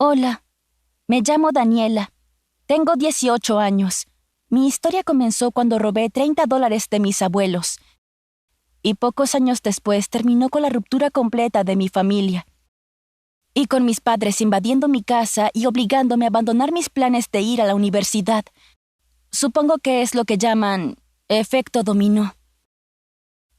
Hola, me llamo Daniela. Tengo 18 años. Mi historia comenzó cuando robé $30 de mis abuelos. Y pocos años después terminó con la ruptura completa de mi familia. Y con mis padres invadiendo mi casa y obligándome a abandonar mis planes de ir a la universidad. Supongo que es lo que llaman efecto dominó.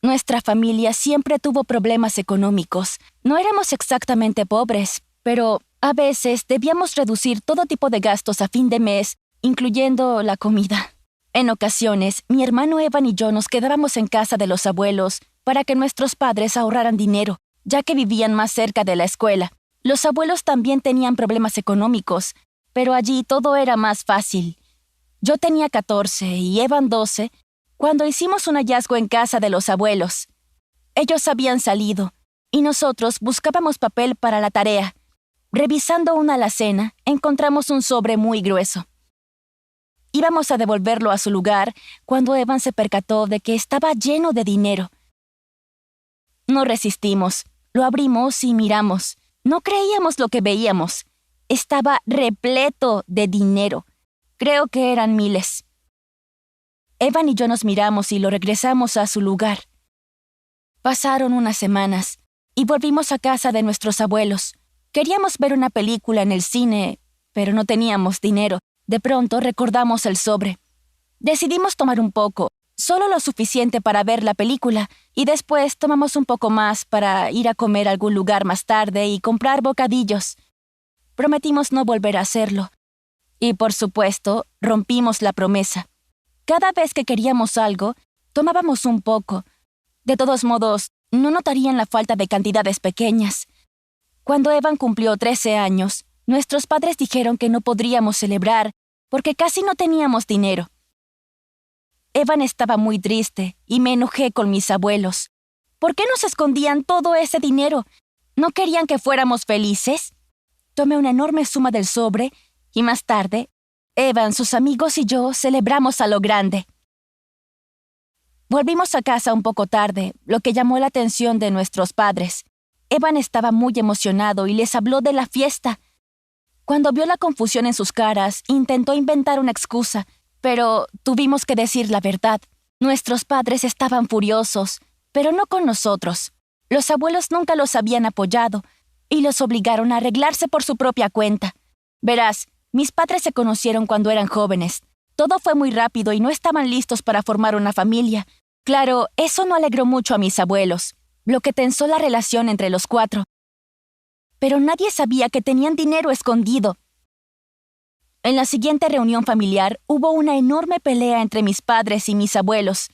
Nuestra familia siempre tuvo problemas económicos. No éramos exactamente pobres, pero a veces debíamos reducir todo tipo de gastos a fin de mes, incluyendo la comida. En ocasiones, mi hermano Evan y yo nos quedábamos en casa de los abuelos para que nuestros padres ahorraran dinero, ya que vivían más cerca de la escuela. Los abuelos también tenían problemas económicos, pero allí todo era más fácil. Yo tenía 14 y Evan 12 cuando hicimos un hallazgo en casa de los abuelos. Ellos habían salido, y nosotros buscábamos papel para la tarea. Revisando una alacena, encontramos un sobre muy grueso. Íbamos a devolverlo a su lugar cuando Evan se percató de que estaba lleno de dinero. No resistimos, lo abrimos y miramos. No creíamos lo que veíamos. Estaba repleto de dinero. Creo que eran miles. Evan y yo nos miramos y lo regresamos a su lugar. Pasaron unas semanas y volvimos a casa de nuestros abuelos. Queríamos ver una película en el cine, pero no teníamos dinero. De pronto recordamos el sobre. Decidimos tomar un poco, solo lo suficiente para ver la película, y después tomamos un poco más para ir a comer a algún lugar más tarde y comprar bocadillos. Prometimos no volver a hacerlo. Y por supuesto, rompimos la promesa. Cada vez que queríamos algo, tomábamos un poco. De todos modos, no notarían la falta de cantidades pequeñas. Cuando Evan cumplió 13 años, nuestros padres dijeron que no podríamos celebrar porque casi no teníamos dinero. Evan estaba muy triste y me enojé con mis abuelos. ¿Por qué nos escondían todo ese dinero? ¿No querían que fuéramos felices? Tomé una enorme suma del sobre y más tarde, Evan, sus amigos y yo celebramos a lo grande. Volvimos a casa un poco tarde, lo que llamó la atención de nuestros padres. Evan estaba muy emocionado y les habló de la fiesta. Cuando vio la confusión en sus caras, intentó inventar una excusa, pero tuvimos que decir la verdad. Nuestros padres estaban furiosos, pero no con nosotros. Los abuelos nunca los habían apoyado y los obligaron a arreglarse por su propia cuenta. Verás, mis padres se conocieron cuando eran jóvenes. Todo fue muy rápido y no estaban listos para formar una familia. Claro, eso no alegró mucho a mis abuelos, lo que tensó la relación entre los cuatro. Pero nadie sabía que tenían dinero escondido. En la siguiente reunión familiar hubo una enorme pelea entre mis padres y mis abuelos.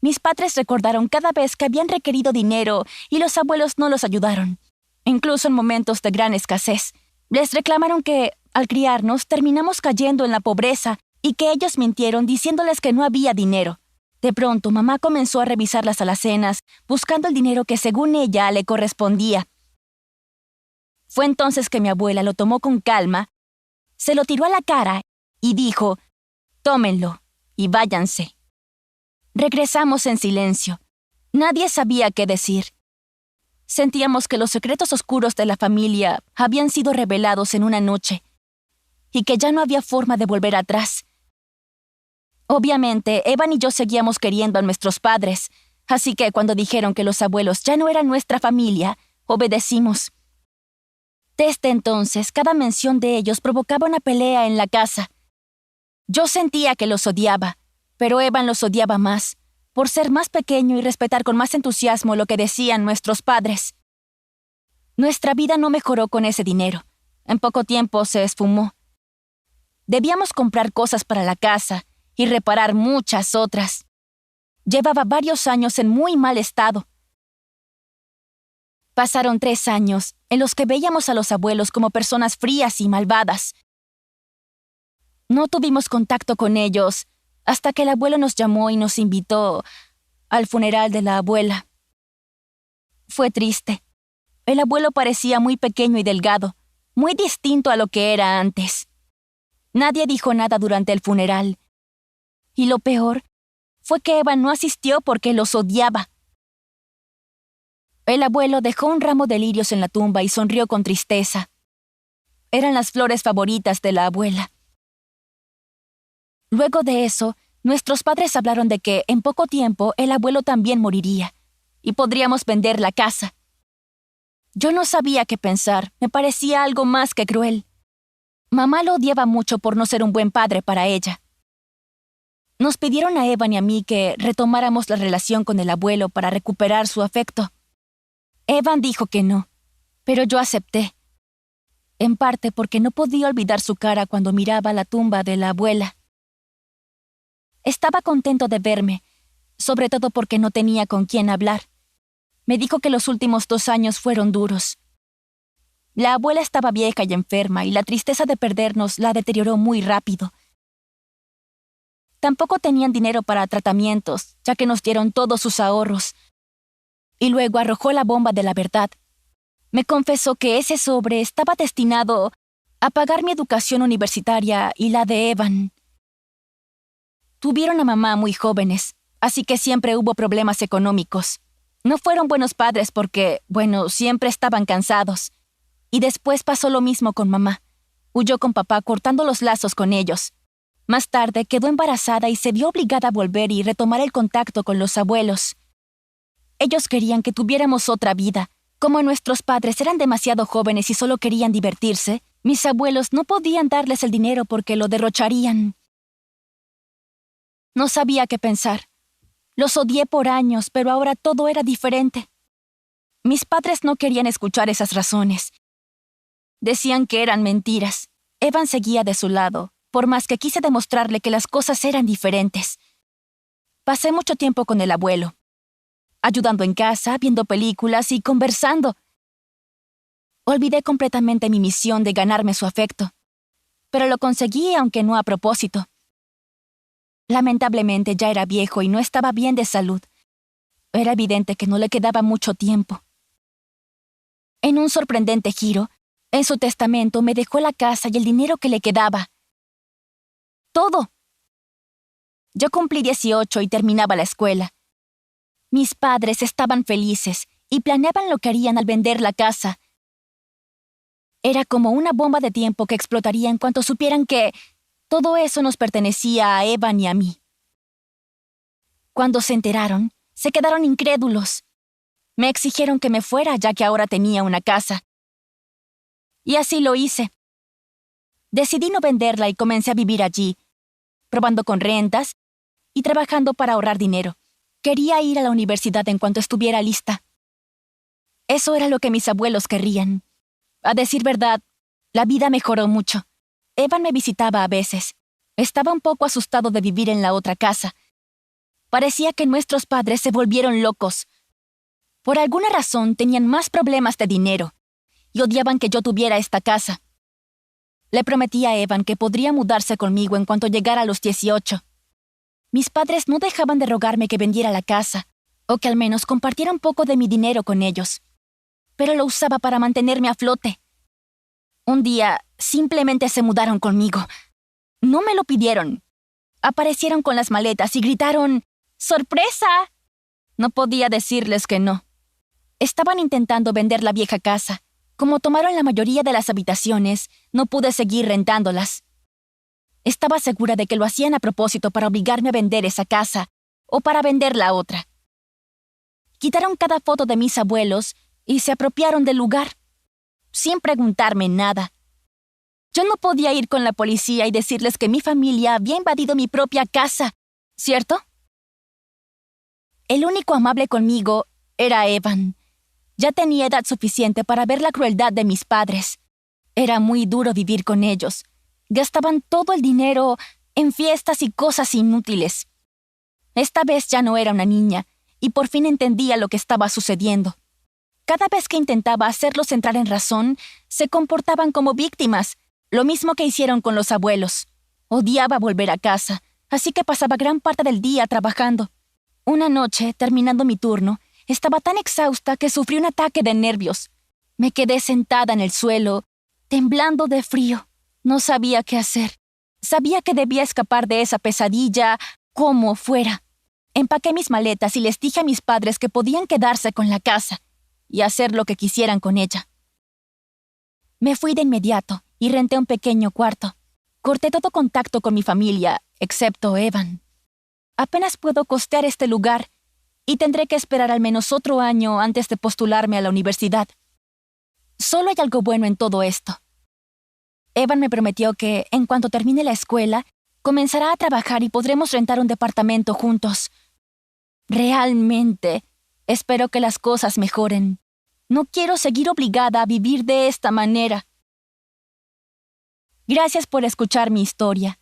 Mis padres recordaron cada vez que habían requerido dinero y los abuelos no los ayudaron, incluso en momentos de gran escasez. Les reclamaron que, al criarnos, terminamos cayendo en la pobreza y que ellos mintieron diciéndoles que no había dinero. De pronto, mamá comenzó a revisar las alacenas, buscando el dinero que según ella le correspondía. Fue entonces que mi abuela lo tomó con calma, se lo tiró a la cara y dijo, «Tómenlo y váyanse». Regresamos en silencio. Nadie sabía qué decir. Sentíamos que los secretos oscuros de la familia habían sido revelados en una noche y que ya no había forma de volver atrás. Obviamente, Evan y yo seguíamos queriendo a nuestros padres, así que cuando dijeron que los abuelos ya no eran nuestra familia, obedecimos. Desde entonces, cada mención de ellos provocaba una pelea en la casa. Yo sentía que los odiaba, pero Evan los odiaba más, por ser más pequeño y respetar con más entusiasmo lo que decían nuestros padres. Nuestra vida no mejoró con ese dinero. En poco tiempo se esfumó. Debíamos comprar cosas para la casa y reparar muchas otras. Llevaba varios años en muy mal estado. Pasaron 3 años en los que veíamos a los abuelos como personas frías y malvadas. No tuvimos contacto con ellos hasta que el abuelo nos llamó y nos invitó al funeral de la abuela. Fue triste. El abuelo parecía muy pequeño y delgado, muy distinto a lo que era antes. Nadie dijo nada durante el funeral. Y lo peor fue que Evan no asistió porque los odiaba. El abuelo dejó un ramo de lirios en la tumba y sonrió con tristeza. eran las flores favoritas de la abuela. Luego de eso, nuestros padres hablaron de que en poco tiempo el abuelo también moriría y podríamos vender la casa. Yo no sabía qué pensar, me parecía algo más que cruel. Mamá lo odiaba mucho por no ser un buen padre para ella. Nos pidieron a Evan y a mí que retomáramos la relación con el abuelo para recuperar su afecto. Evan dijo que no, pero yo acepté. En parte porque no podía olvidar su cara cuando miraba la tumba de la abuela. Estaba contento de verme, sobre todo porque no tenía con quién hablar. Me dijo que los últimos 2 años fueron duros. La abuela estaba vieja y enferma y la tristeza de perdernos la deterioró muy rápido. Tampoco tenían dinero para tratamientos, ya que nos dieron todos sus ahorros. Y luego arrojó la bomba de la verdad. Me confesó que ese sobre estaba destinado a pagar mi educación universitaria y la de Evan. Tuvieron a mamá muy jóvenes, así que siempre hubo problemas económicos. No fueron buenos padres porque, siempre estaban cansados. Y después pasó lo mismo con mamá. Huyó con papá cortando los lazos con ellos. Más tarde quedó embarazada y se vio obligada a volver y retomar el contacto con los abuelos. Ellos querían que tuviéramos otra vida. Como nuestros padres eran demasiado jóvenes y solo querían divertirse, mis abuelos no podían darles el dinero porque lo derrocharían. No sabía qué pensar. Los odié por años, pero ahora todo era diferente. Mis padres no querían escuchar esas razones. Decían que eran mentiras. Evan seguía de su lado, por más que quise demostrarle que las cosas eran diferentes. Pasé mucho tiempo con el abuelo, ayudando en casa, viendo películas y conversando. Olvidé completamente mi misión de ganarme su afecto, pero lo conseguí aunque no a propósito. Lamentablemente ya era viejo y no estaba bien de salud. Era evidente que no le quedaba mucho tiempo. En un sorprendente giro, en su testamento me dejó la casa y el dinero que le quedaba. Todo. Yo cumplí 18 y terminaba la escuela. Mis padres estaban felices y planeaban lo que harían al vender la casa. Era como una bomba de tiempo que explotaría en cuanto supieran que todo eso nos pertenecía a Evan y a mí. Cuando se enteraron, se quedaron incrédulos. Me exigieron que me fuera ya que ahora tenía una casa. Y así lo hice. Decidí no venderla y comencé a vivir allí, probando con rentas y trabajando para ahorrar dinero. Quería ir a la universidad en cuanto estuviera lista. Eso era lo que mis abuelos querrían. A decir verdad, la vida mejoró mucho. Evan me visitaba a veces. Estaba un poco asustado de vivir en la otra casa. Parecía que nuestros padres se volvieron locos. Por alguna razón tenían más problemas de dinero y odiaban que yo tuviera esta casa. Le prometí a Evan que podría mudarse conmigo en cuanto llegara a los 18. Mis padres no dejaban de rogarme que vendiera la casa, o que al menos compartiera un poco de mi dinero con ellos. Pero lo usaba para mantenerme a flote. Un día, simplemente se mudaron conmigo. No me lo pidieron. Aparecieron con las maletas y gritaron, ¡sorpresa! No podía decirles que no. Estaban intentando vender la vieja casa. Como tomaron la mayoría de las habitaciones, no pude seguir rentándolas. Estaba segura de que lo hacían a propósito para obligarme a vender esa casa, o para vender la otra. Quitaron cada foto de mis abuelos y se apropiaron del lugar, sin preguntarme nada. Yo no podía ir con la policía y decirles que mi familia había invadido mi propia casa, ¿cierto? El único amable conmigo era Evan. Ya tenía edad suficiente para ver la crueldad de mis padres. Era muy duro vivir con ellos. Gastaban todo el dinero en fiestas y cosas inútiles. Esta vez ya no era una niña, y por fin entendía lo que estaba sucediendo. Cada vez que intentaba hacerlos entrar en razón, se comportaban como víctimas, lo mismo que hicieron con los abuelos. Odiaba volver a casa, así que pasaba gran parte del día trabajando. Una noche, terminando mi turno, estaba tan exhausta que sufrí un ataque de nervios. Me quedé sentada en el suelo, temblando de frío. No sabía qué hacer. Sabía que debía escapar de esa pesadilla, como fuera. Empaqué mis maletas y les dije a mis padres que podían quedarse con la casa y hacer lo que quisieran con ella. Me fui de inmediato y renté un pequeño cuarto. Corté todo contacto con mi familia, excepto Evan. Apenas puedo costear este lugar y tendré que esperar al menos otro año antes de postularme a la universidad. Solo hay algo bueno en todo esto. Evan me prometió que, en cuanto termine la escuela, comenzará a trabajar y podremos rentar un departamento juntos. Realmente, espero que las cosas mejoren. No quiero seguir obligada a vivir de esta manera. Gracias por escuchar mi historia.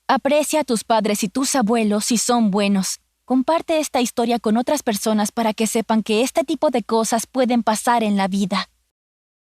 Aprecia a tus padres y tus abuelos si son buenos. Comparte esta historia con otras personas para que sepan que este tipo de cosas pueden pasar en la vida.